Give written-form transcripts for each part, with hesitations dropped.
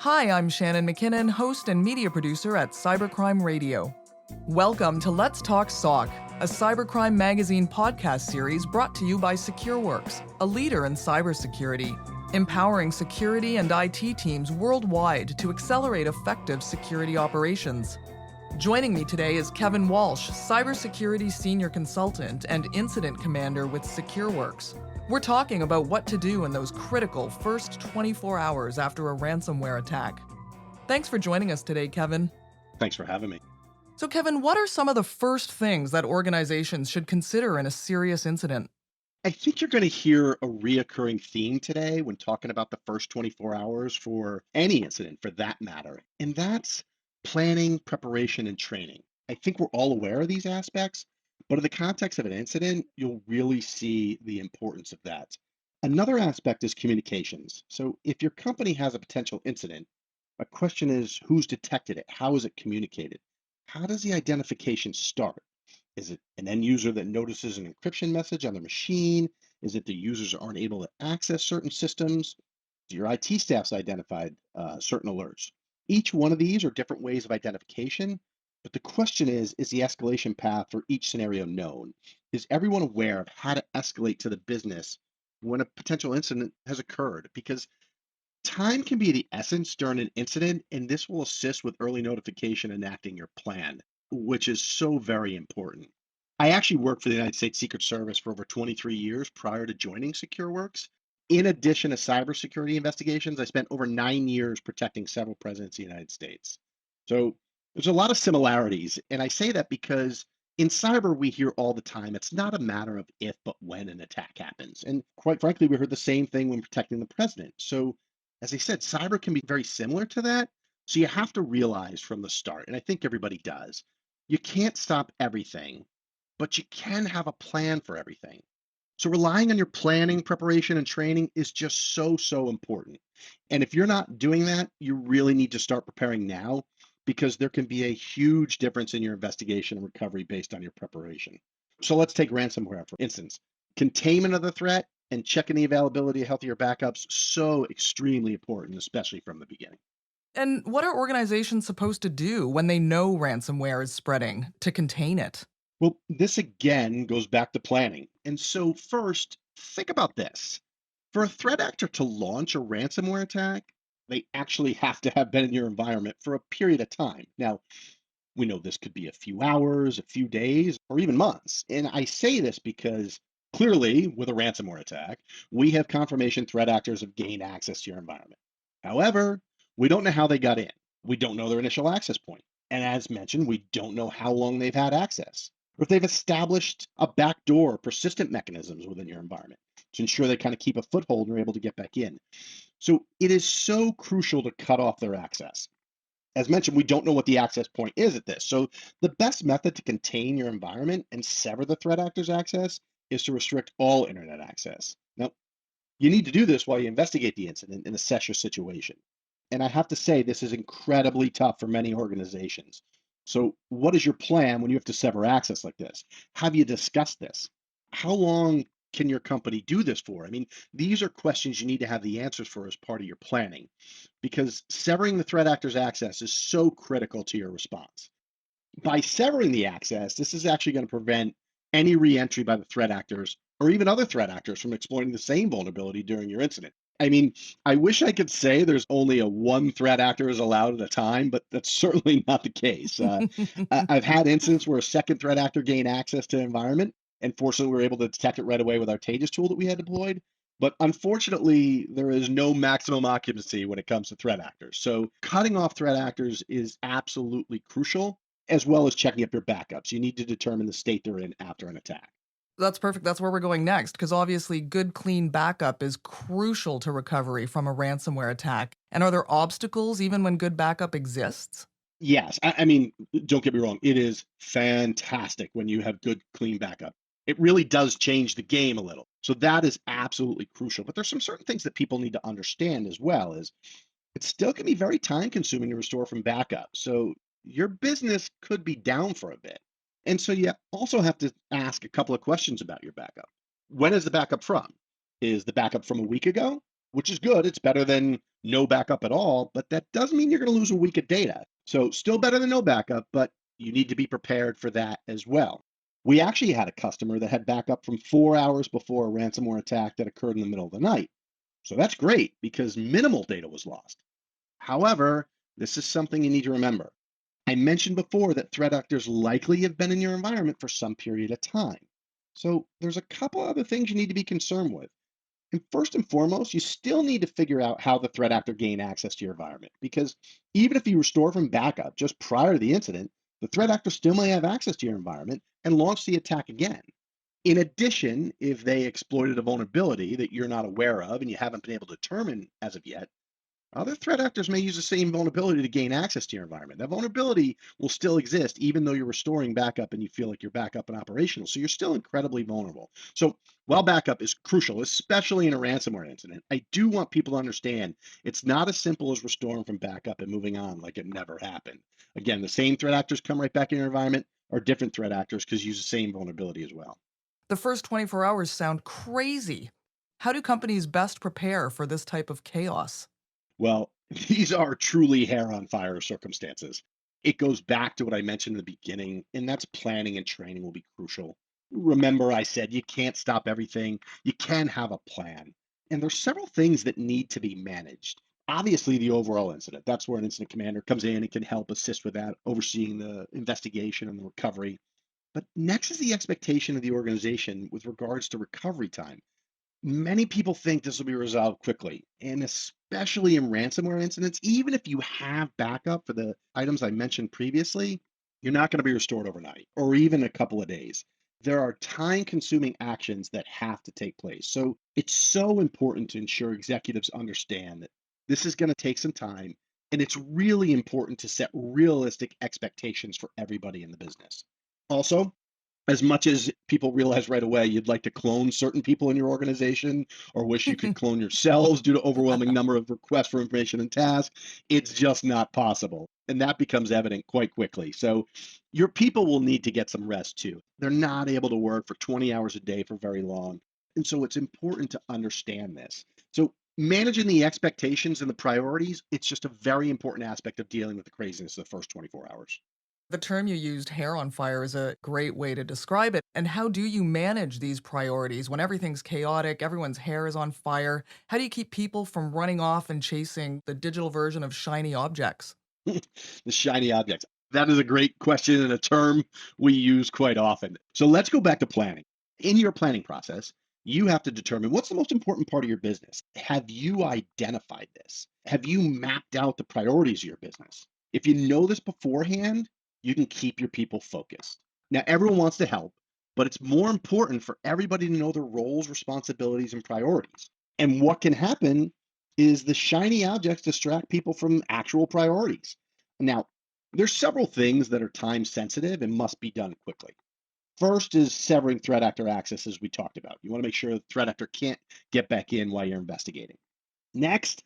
Hi, I'm Shannon McKinnon, host and media producer at Cybercrime Radio. Welcome to Let's Talk SOC, a cybercrime magazine podcast series brought to you by Secureworks, a leader in cybersecurity, empowering security and IT teams worldwide to accelerate effective security operations. Joining me today is Kevin Walsh, Cybersecurity Senior Consultant and Incident Commander with Secureworks. We're talking about what to do in those critical first 24 hours after a ransomware attack. Thanks for joining us today, Kevin. Thanks for having me. So, Kevin, what are some of the first things that organizations should consider in a serious incident? I think you're going to hear a reoccurring theme today when talking about the first 24 hours for any incident for that matter, and that's planning, preparation, and training. I think we're all aware of these aspects, but in the context of an incident, you'll really see the importance of that. Another aspect is communications. So if your company has a potential incident, a question is who's detected it? How is it communicated? How does the identification start? Is it an end user that notices an encryption message on their machine? Is it the users aren't able to access certain systems? Do your IT staff's identified certain alerts? Each one of these are different ways of identification, but the question is the escalation path for each scenario known? Is everyone aware of how to escalate to the business when a potential incident has occurred? Because time can be the essence during an incident, and this will assist with early notification and acting your plan, which is so very important. I actually worked for the United States Secret Service for over 23 years prior to joining Secureworks. In addition to cybersecurity investigations, I spent over 9 years protecting several presidents of the United States. So there's a lot of similarities. And I say that because in cyber, we hear all the time, it's not a matter of if, but when an attack happens. And quite frankly, we heard the same thing when protecting the president. So as I said, cyber can be very similar to that. So you have to realize from the start, and I think everybody does, you can't stop everything, but you can have a plan for everything. So relying on your planning, preparation, and training is just so important. And if you're not doing that, you really need to start preparing now because there can be a huge difference in your investigation and recovery based on your preparation. So let's take ransomware, for instance. Containment of the threat and checking the availability of healthier backups, so extremely important, especially from the beginning. And what are organizations supposed to do when they know ransomware is spreading to contain it? Well, this again goes back to planning. And so, first, think about this. For a threat actor to launch a ransomware attack, they actually have to have been in your environment for a period of time. Now, we know this could be a few hours, a few days, or even months. And I say this because clearly, with a ransomware attack, we have confirmation threat actors have gained access to your environment. However, we don't know how they got in. We don't know their initial access point. And as mentioned, we don't know how long they've had access, or if they've established a backdoor persistent mechanisms within your environment to ensure they kind of keep a foothold and are able to get back in. So it is so crucial to cut off their access. As mentioned, we don't know what the access point is at this. So the best method to contain your environment and sever the threat actor's access is to restrict all internet access. Now, you need to do this while you investigate the incident and assess your situation. And I have to say, this is incredibly tough for many organizations. So, what is your plan when you have to sever access like this? Have you discussed this? How long can your company do this for? I mean, these are questions you need to have the answers for as part of your planning because severing the threat actor's access is so critical to your response. By severing the access, this is actually going to prevent any reentry by the threat actors or even other threat actors from exploiting the same vulnerability during your incident. I mean, I wish I could say there's only a one threat actor is allowed at a time, but that's certainly not the case. I've had incidents where a second threat actor gained access to the environment, and fortunately, we were able to detect it right away with our Taegis tool that we had deployed. But unfortunately, there is no maximum occupancy when it comes to threat actors. So cutting off threat actors is absolutely crucial, as well as checking up your backups. You need to determine the state they're in after an attack. That's perfect. That's where we're going next, because obviously good, clean backup is crucial to recovery from a ransomware attack. And are there obstacles even when good backup exists? Yes, I mean, don't get me wrong. It is fantastic when you have good, clean backup. It really does change the game a little. So that is absolutely crucial. But there's some certain things that people need to understand as well is it still can be very time consuming to restore from backup. So your business could be down for a bit. And so you also have to ask a couple of questions about your backup. When is the backup from? Is the backup from a week ago? which is good. It's better than no backup at all, but that doesn't mean you're going to lose a week of data. So, still better than no backup, but you need to be prepared for that as well. We actually had a customer that had backup from 4 hours before a ransomware attack that occurred in the middle of the night. So, that's great because minimal data was lost. However, this is something you need to remember. I mentioned before that threat actors likely have been in your environment for some period of time. So, there's a couple other things you need to be concerned with. And first and foremost, you still need to figure out how the threat actor gained access to your environment. Because even if you restore from backup just prior to the incident, the threat actor still may have access to your environment and launch the attack again. In addition, if they exploited a vulnerability that you're not aware of and you haven't been able to determine as of yet, other threat actors may use the same vulnerability to gain access to your environment. That vulnerability will still exist even though you're restoring backup and you feel like you're back up and operational. So you're still incredibly vulnerable. So while backup is crucial, especially in a ransomware incident, I do want people to understand it's not as simple as restoring from backup and moving on like it never happened. Again, the same threat actors come right back in your environment, or different threat actors because use the same vulnerability as well. The first 24 hours sound crazy. How do companies best prepare for this type of chaos? Well, these are truly hair on fire circumstances. It goes back to what I mentioned in the beginning, and that's planning and training will be crucial. Remember, I said you can't stop everything, you can have a plan. And there's several things that need to be managed. Obviously, the overall incident, that's where an incident commander comes in and can help assist with that, overseeing the investigation and the recovery. But next is the expectation of the organization with regards to recovery time. Many people think this will be resolved quickly, and especially in ransomware incidents, even if you have backup for the items I mentioned previously, you're not going to be restored overnight or even a couple of days. There are time consuming actions that have to take place. So it's so important to ensure executives understand that this is going to take some time. And it's really important to set realistic expectations for everybody in the business. Also, as much as people realize right away you'd like to clone certain people in your organization or wish you could clone yourselves due to overwhelming number of requests for information and tasks, it's just not possible. And that becomes evident quite quickly. So your people will need to get some rest too. They're not able to work for 20 hours a day for very long. And so it's important to understand this. So managing the expectations and the priorities, it's just a very important aspect of dealing with the craziness of the first 24 hours. The term you used, hair on fire, is a great way to describe it. And how do you manage these priorities when everything's chaotic, everyone's hair is on fire? How do you keep people from running off and chasing the digital version of shiny objects? The shiny objects. That is a great question and a term we use quite often. So let's go back to planning. In your planning process, you have to determine what's the most important part of your business. Have you identified this? Have you mapped out the priorities of your business? If you know this beforehand, you can keep your people focused. Now, everyone wants to help, but it's more important for everybody to know their roles, responsibilities, and priorities. And what can happen is the shiny objects distract people from actual priorities. Now, there's several things that are time sensitive and must be done quickly. First is severing threat actor access, as we talked about. You want to make sure the threat actor can't get back in while you're investigating. Next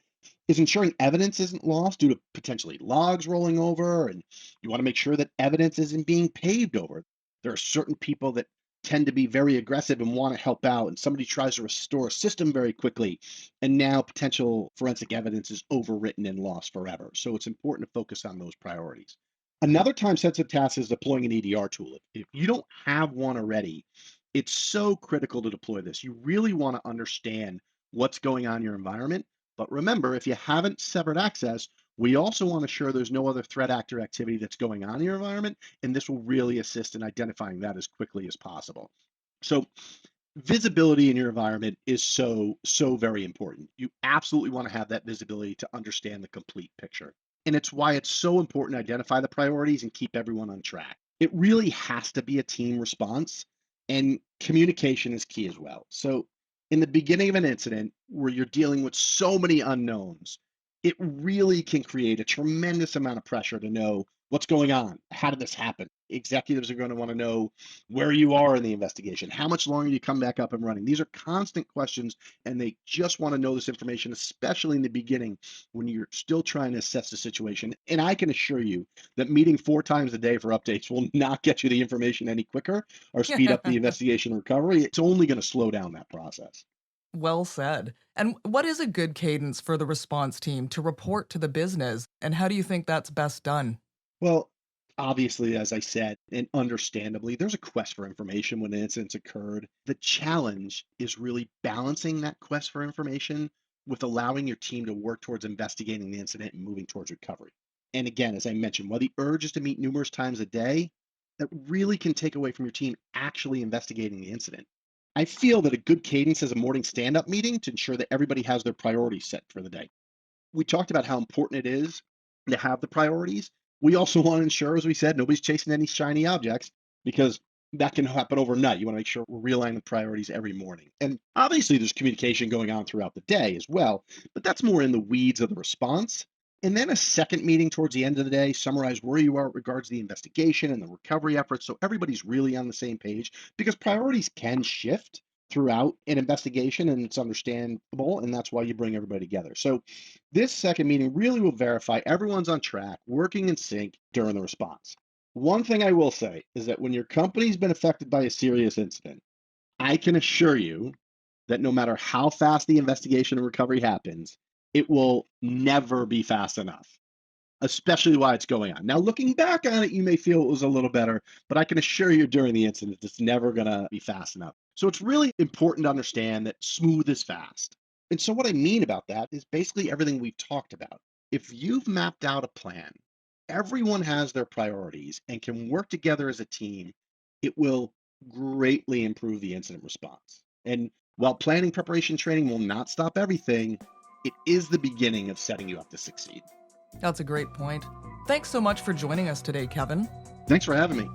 is ensuring evidence isn't lost due to potentially logs rolling over, and you want to make sure that evidence isn't being paved over. There are certain people that tend to be very aggressive and want to help out, and somebody tries to restore a system very quickly, and now potential forensic evidence is overwritten and lost forever. So it's important to focus on those priorities. Another time sensitive task is deploying an EDR tool. If you don't have one already, it's so critical to deploy this. You really want to understand what's going on in your environment. But remember, if you haven't severed access, we also want to ensure there's no other threat actor activity that's going on in your environment, and this will really assist in identifying that as quickly as possible. So visibility in your environment is so very important. You absolutely want to have that visibility to understand the complete picture. And it's why it's so important to identify the priorities and keep everyone on track. It really has to be a team response, and communication is key as well. So in the beginning of an incident where you're dealing with so many unknowns, it really can create a tremendous amount of pressure to know what's going on. How did this happen? Executives are going to want to know where you are in the investigation. How much longer you come back up and running? These are constant questions, and they just want to know this information, especially in the beginning when you're still trying to assess the situation. And I can assure you that meeting 4 times a day for updates will not get you the information any quicker or speed up the investigation and recovery. It's only going to slow down that process. Well said. And what is a good cadence for the response team to report to the business, and how do you think that's best done? Well, obviously, as I said, and understandably, there's a quest for information when an incident's occurred. The challenge is really balancing that quest for information with allowing your team to work towards investigating the incident and moving towards recovery. And again, as I mentioned, while the urge is to meet numerous times a day, that really can take away from your team actually investigating the incident. I feel that a good cadence is a morning stand up meeting to ensure that everybody has their priorities set for the day. We talked about how important it is to have the priorities. We also want to ensure, as we said, nobody's chasing any shiny objects because that can happen overnight. You want to make sure we're realigning the priorities every morning. And obviously, there's communication going on throughout the day as well, but that's more in the weeds of the response. And then a second meeting towards the end of the day, summarize where you are with regards to the investigation and the recovery efforts so everybody's really on the same page because priorities can shift throughout an investigation and it's understandable. And that's why you bring everybody together. So this second meeting really will verify everyone's on track, working in sync during the response. One thing I will say is that when your company's been affected by a serious incident, I can assure you that no matter how fast the investigation and recovery happens, it will never be fast enough, especially while it's going on. Now, looking back on it, you may feel it was a little better, but I can assure you during the incident, it's never going to be fast enough. So it's really important to understand that smooth is fast. And so, what I mean about that is basically everything we've talked about. If you've mapped out a plan, everyone has their priorities and can work together as a team, it will greatly improve the incident response. And while planning, preparation, training will not stop everything, it is the beginning of setting you up to succeed. That's a great point. Thanks so much for joining us today, Kevin. Thanks for having me.